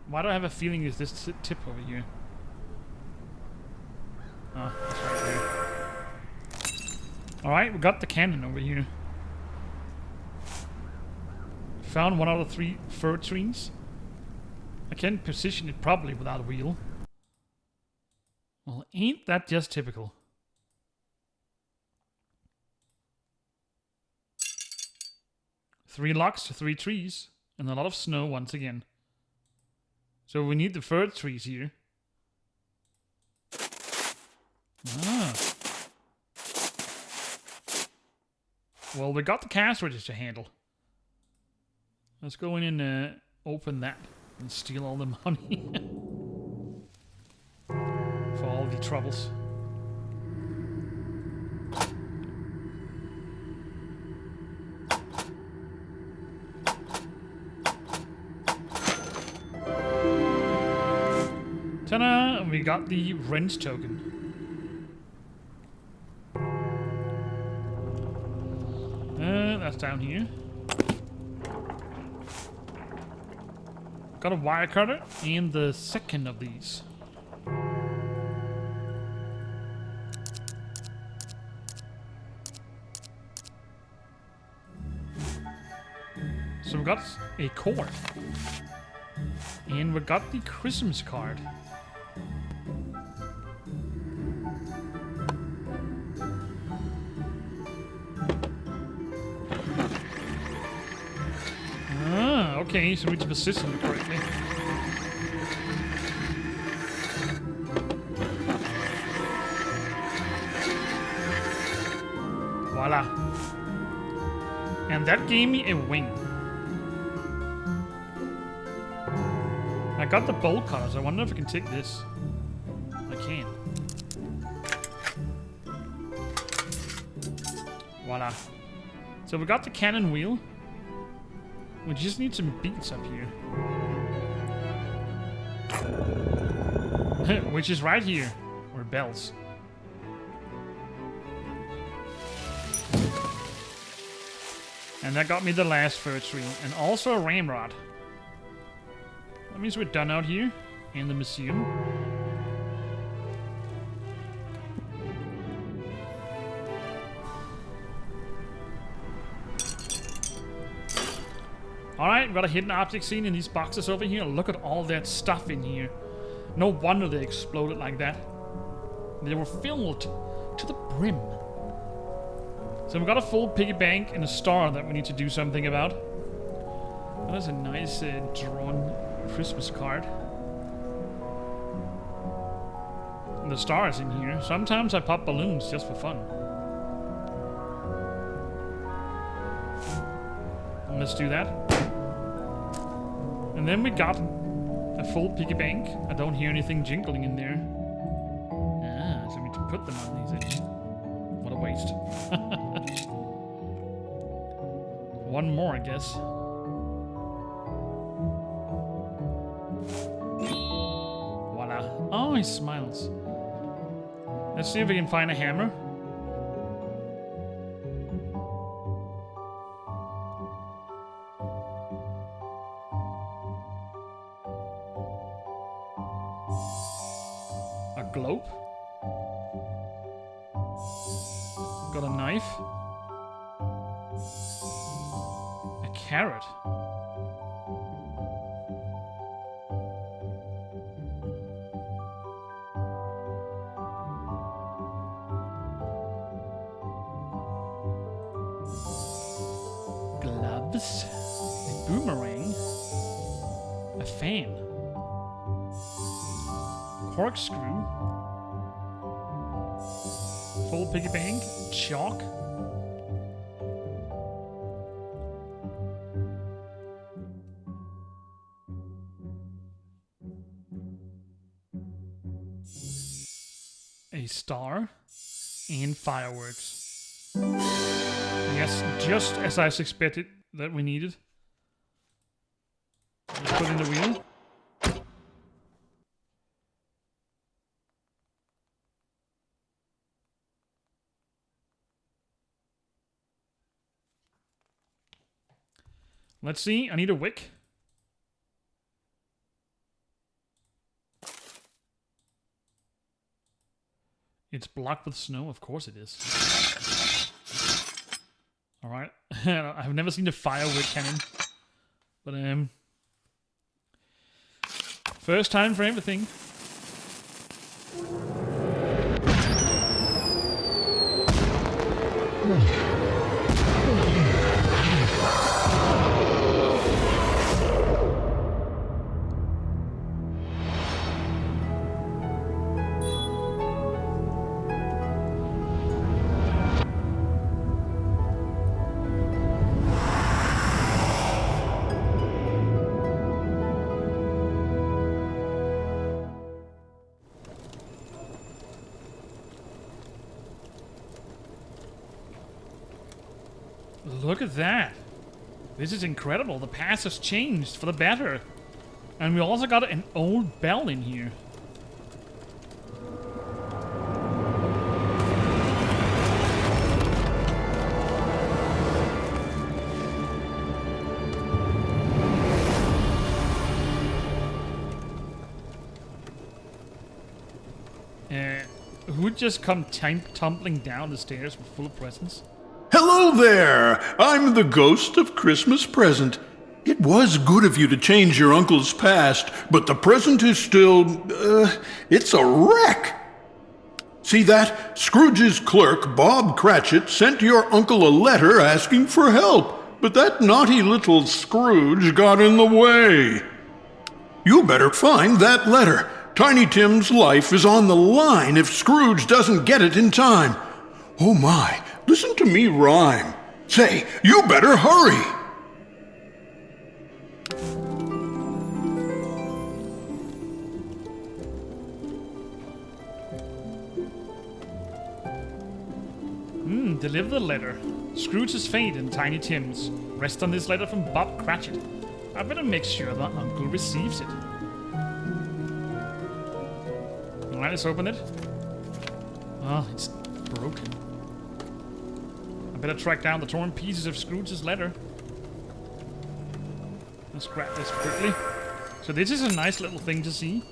Why do I have a feeling it's this tip over here? Oh, it's right there. Alright, we got the cannon over here. Found one out of 3 fir trees. I can position it properly without a wheel. Well, ain't that just typical? Three locks to 3 trees. And a lot of snow once again. So we need the fir trees here. Ah. Well, we got the cash register handle. Let's go in and open that and steal all the money. For all the troubles. Ta-da! We got the rent token. That's down here. Got a wire cutter and the second of these. So we got a cord. And we got the Christmas card. Ah, okay, so we need to position it correctly. Voila. And that gave me a wing. I got the bolt cutters. I wonder if I can take this. I can. Voila. So we got the cannon wheel. We just need some beats up here. Which is right here. Or bells. And that got me the last fir tree. And also a ramrod. That means we're done out here. In the museum. Alright, we've got a hidden object scene in these boxes over here. Look at all that stuff in here. No wonder they exploded like that. They were filled to the brim. So we've got a full piggy bank and a star that we need to do something about. That is a nice drawn Christmas card. And the star is in here. Sometimes I pop balloons just for fun. And let's do that. And then we got a full piggy bank. I don't hear anything jingling in there. Ah, so we need to put them on these edges. What a waste. One more, I guess. Voila. Oh, he smiles. Let's see if we can find a hammer. A globe. Got a knife. A carrot. Gloves. A boomerang. A fan. Corkscrew. Full piggy bank. Chalk. A star. And fireworks. Yes, just as I suspected that we needed. Let's put in the wheel. Let's see, I need a wick. It's blocked with snow. Of course it is. Alright. I've never seen a firework cannon. But, first time for everything. Look at that. This is incredible. The past has changed for the better. And we also got an old bell in here. Who'd just come tumbling down the stairs with full of presents? Hello there! I'm the ghost of Christmas present. It was good of you to change your uncle's past, but the present is still, it's a wreck. See that? Scrooge's clerk, Bob Cratchit, sent your uncle a letter asking for help, but that naughty little Scrooge got in the way. You better find that letter. Tiny Tim's life is on the line if Scrooge doesn't get it in time. Oh my, listen to me rhyme. Say, you better hurry. Deliver the letter. Scrooge's fate and Tiny Tim's rest on this letter from Bob Cratchit. I better make sure that Uncle receives it. Alright, let's open it. Oh, it's broken. I better track down the torn pieces of Scrooge's letter. Let's grab this quickly. So this is a nice little thing to see.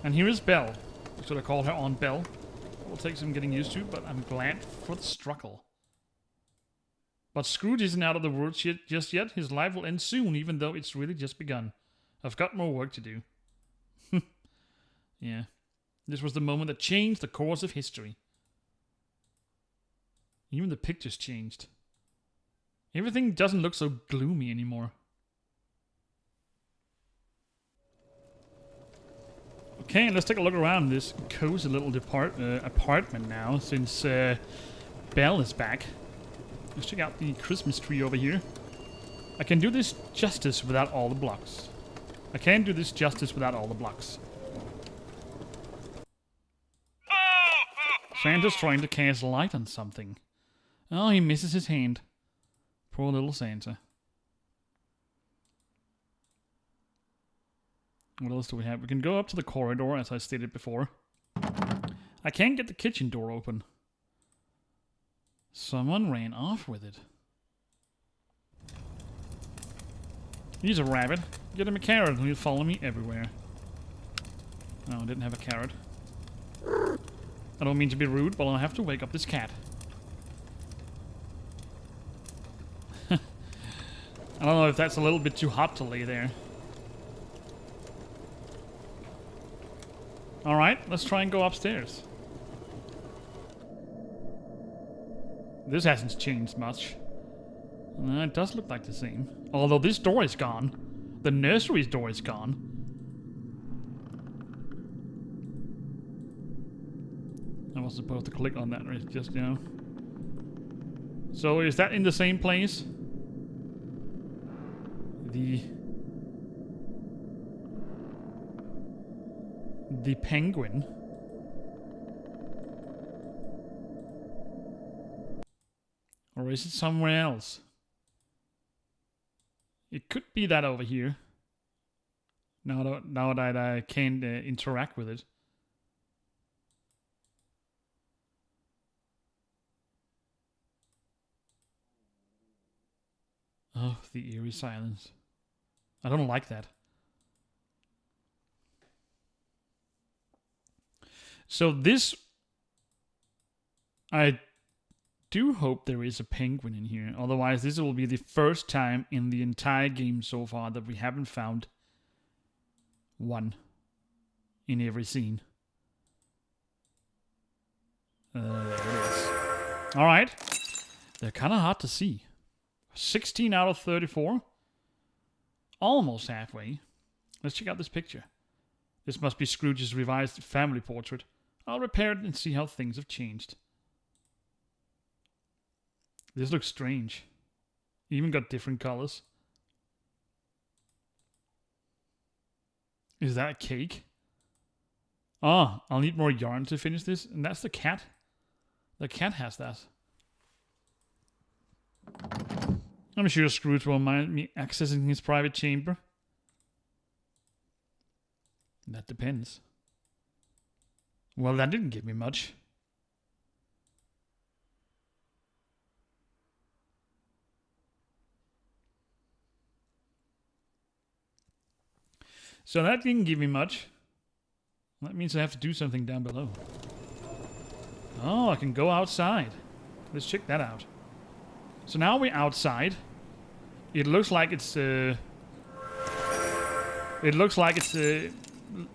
And here is Belle. Should I call her Aunt Belle? It will take some getting used to, but I'm glad for the struggle. But Scrooge isn't out of the woods just yet. His life will end soon, even though it's really just begun. I've got more work to do. Yeah. This was the moment that changed the course of history. Even the pictures changed. Everything doesn't look so gloomy anymore. Okay, let's take a look around this cozy little apartment now, since Belle is back. Let's check out the Christmas tree over here. I can do this justice without all the blocks. I can't do this justice without all the blocks. Santa's trying to cast light on something. Oh, he misses his hand. Poor little Santa. What else do we have? We can go up to the corridor, as I stated before. I can't get the kitchen door open. Someone ran off with it. He's a rabbit. Get him a carrot and he'll follow me everywhere. Oh, I didn't have a carrot. I don't mean to be rude, but I'll have to wake up this cat. I don't know if that's a little bit too hot to lay there. Alright, let's try and go upstairs. This hasn't changed much. It does look like the same. Although this door is gone. The nursery's door is gone. I was supposed to click on that right just now. So is that in the same place? The penguin. Or is it somewhere else? It could be that over here. Now that I can't interact with it. Oh, the eerie silence. I don't like that. So this... I do hope there is a penguin in here. Otherwise, this will be the first time in the entire game so far that we haven't found one in every scene. There it is. Alright. They're kind of hard to see. 16 out of 34. Almost halfway. Let's check out this picture. This must be Scrooge's revised family portrait. I'll repair it and see how things have changed. This looks strange. Even got different colors. Is that a cake? Ah, I'll need more yarn to finish this. And that's the cat. The cat has that. I'm sure Scrooge won't mind me accessing his private chamber. That depends. Well, that didn't give me much. So that didn't give me much. That means I have to do something down below. Oh, I can go outside. Let's check that out. So now we're outside. It looks like it's it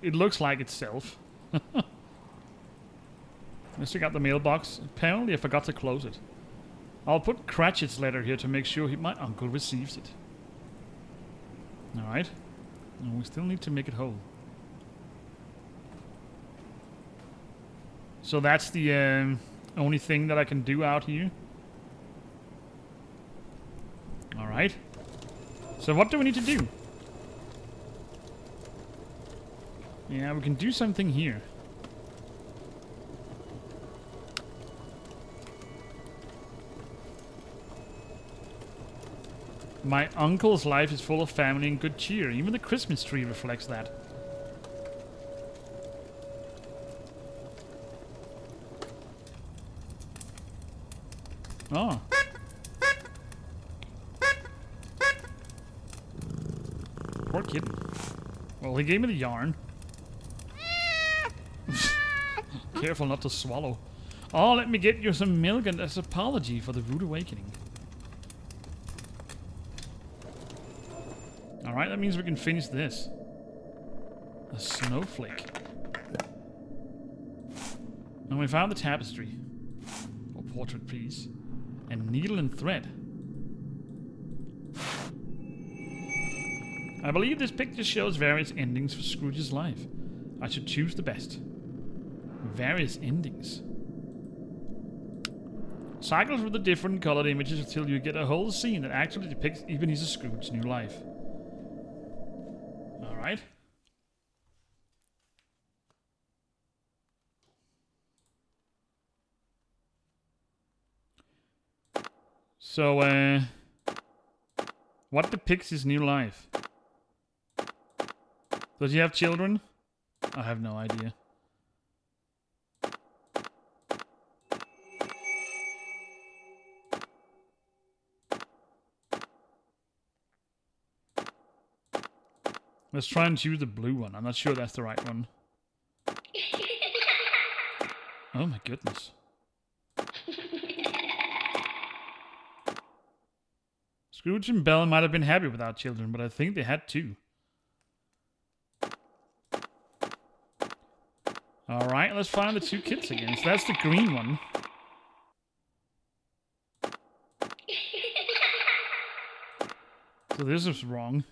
looks like itself. Let's check out the mailbox. Apparently I forgot to close it. I'll put Cratchit's letter here to make sure my uncle receives it. Alright. We still need to make it whole. So that's the only thing that I can do out here. Alright. So what do we need to do? Yeah, we can do something here. My uncle's life is full of family and good cheer. Even the Christmas tree reflects that. Oh. Poor kitten. Well, he gave me the yarn. Careful not to swallow. Oh, let me get you some milk and as apology for the rude awakening. Alright, that means we can finish this. A snowflake. And we found the tapestry. Or portrait piece. And needle and thread. I believe this picture shows various endings for Scrooge's life. I should choose the best. Various endings. Cycle through the different colored images until you get a whole scene that actually depicts Ebenezer Scrooge's new life. Alright. So, what depicts his new life? Does he have children? I have no idea. Let's try and choose the blue one. I'm not sure that's the right one. Oh my goodness. Scrooge and Belle might have been happy without children, but I think they had two. Alright, let's find the two kids again. So that's the green one. So this is wrong.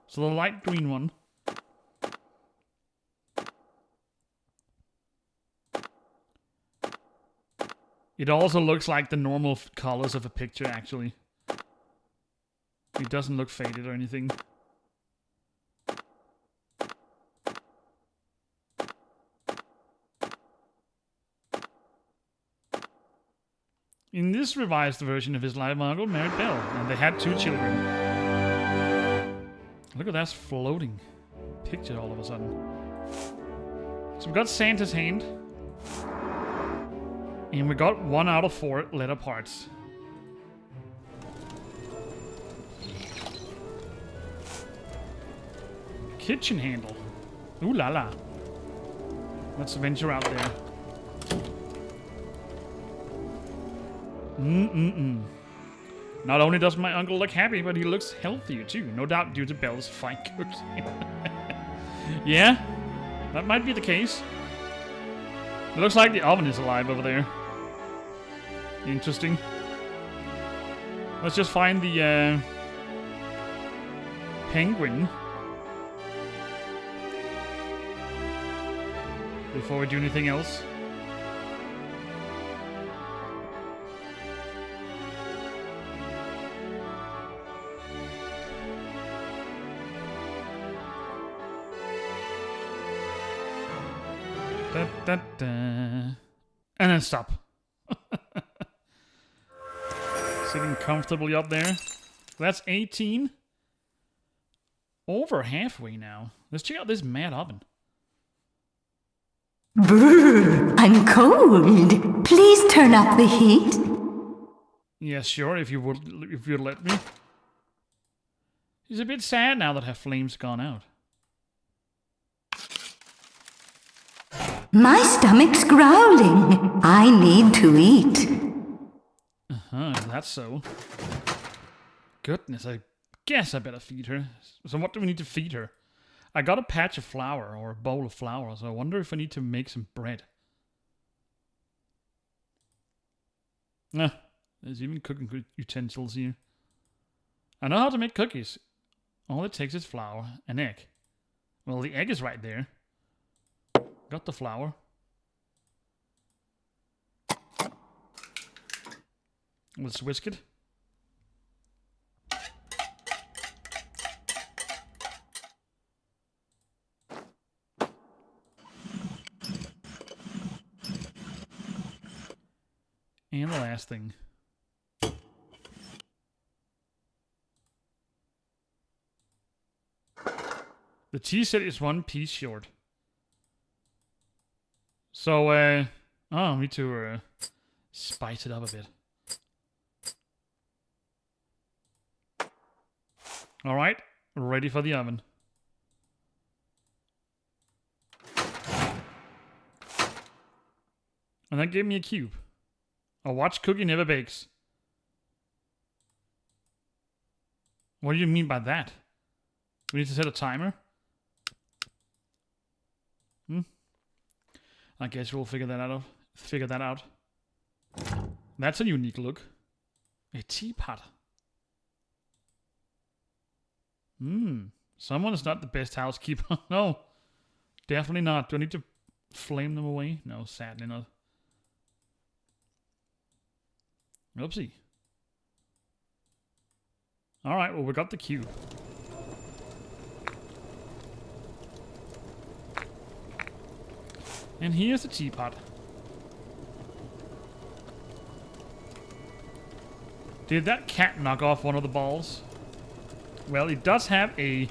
So the light green one. It also looks like the normal colors of a picture, actually. It doesn't look faded or anything. In this revised version of his life, my uncle married Belle, and they had two children. Look at that floating picture all of a sudden. So we got Santa's hand. And we got 1 out of 4 letter parts. Kitchen handle. Ooh la la. Let's venture out there. Not only does my uncle look happy, but he looks healthier too. No doubt due to Belle's fine cooking. Yeah, that might be the case. It looks like the oven is alive over there. Interesting. Let's just find the penguin before we do anything else. Da, da, da. And then stop. Sitting comfortably up there. That's 18. Over halfway now. Let's check out this mad oven. Brr, I'm cold. Please turn up the heat. Yeah, sure, if you'd let me. She's a bit sad now that her flame's gone out. My stomach's growling. I need to eat. Is that so? Goodness, I guess I better feed her. So what do we need to feed her? I got a patch of flour, or a bowl of flour, so I wonder if I need to make some bread. There's even cooking utensils here. I know how to make cookies. All it takes is flour and egg. Well, the egg is right there. Got the flour. Let's whisk it. And the last thing. The tea set is 1 piece short. So, we need to spice it up a bit. Alright, ready for the oven. And that gave me a cube. A watch cookie never bakes. What do you mean by that? We need to set a timer? I guess we'll figure that out. That's a unique look. A teapot. Someone is not the best housekeeper. No, definitely not. Do I need to flame them away? No, sadly not. Oopsie. Alright, well, we got the cube. And here's the teapot. Did that cat knock off one of the balls? Well, it does have a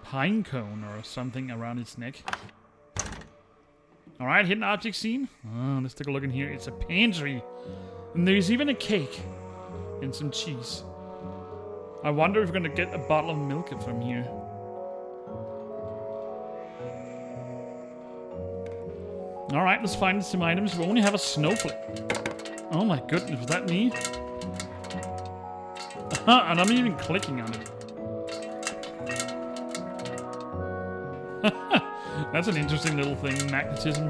pine cone or something around its neck. Alright, hidden object scene. Let's take a look in here. It's a pantry. And there's even a cake. And some cheese. I wonder if we're gonna get a bottle of milk from here. Alright, let's find some items. We only have a snowflake. Oh my goodness, was that me? And I'm even clicking on it. That's an interesting little thing, magnetism.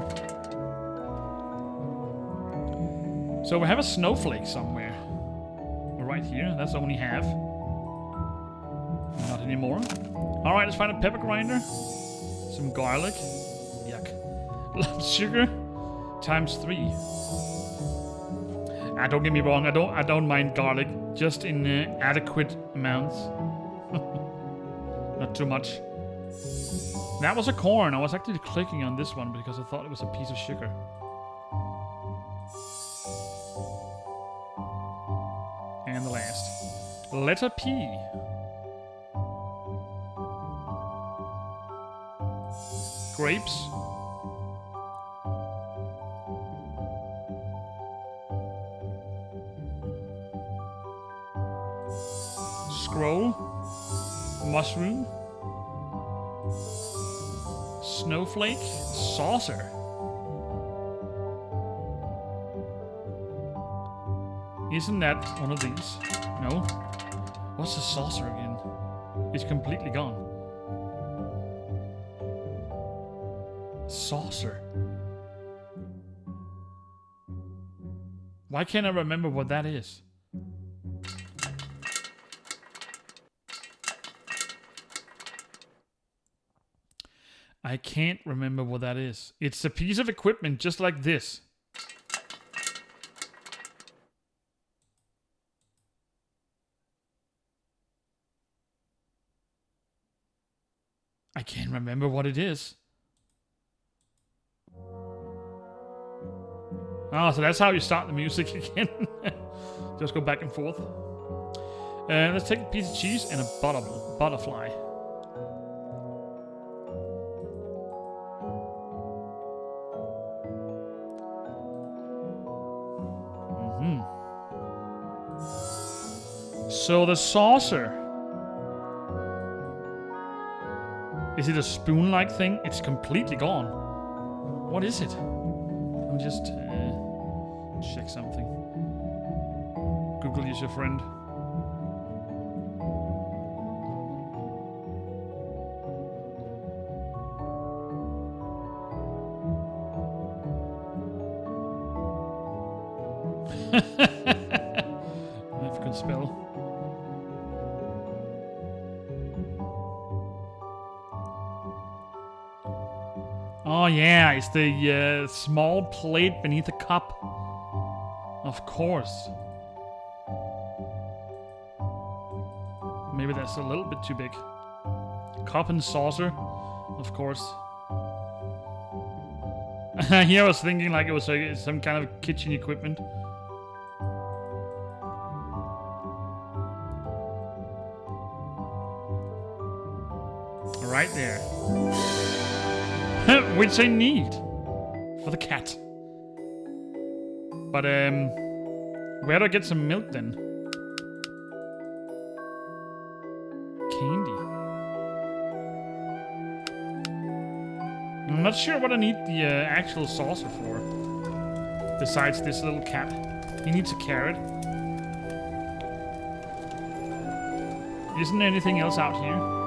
So we have a snowflake somewhere. Right here, that's all we have. Not anymore. Alright, let's find a pepper grinder. Some garlic. Yuck. Sugar times 3. Don't get me wrong, I don't mind garlic, just in adequate amounts. Not too much. That was a corn. I was actually clicking on this one because I thought it was a piece of sugar. And the last. Letter P. Grapes. Scroll. Mushroom. snowflake, saucer. Isn't that one of these? No. What's the saucer again? It's completely gone. Saucer. Why can't I remember what that is? I can't remember what that is. It's a piece of equipment just like this. I can't remember what it is. Oh, so that's how you start the music again. Just go back and forth. Let's take a piece of cheese and a butterfly. So the saucer. Is it a spoon-like thing? It's completely gone. What is it? Let me just check something. Google is your friend. That's a good spell. Oh yeah, it's the small plate beneath the cup. Of course. Maybe that's a little bit too big. Cup and saucer, of course. Here I was thinking like it was some kind of kitchen equipment. Right there. Which I need for the cat. But where do I get some milk then? Candy. I'm not sure what I need the actual saucer for. Besides this little cat. He needs a carrot. Isn't there anything else out here?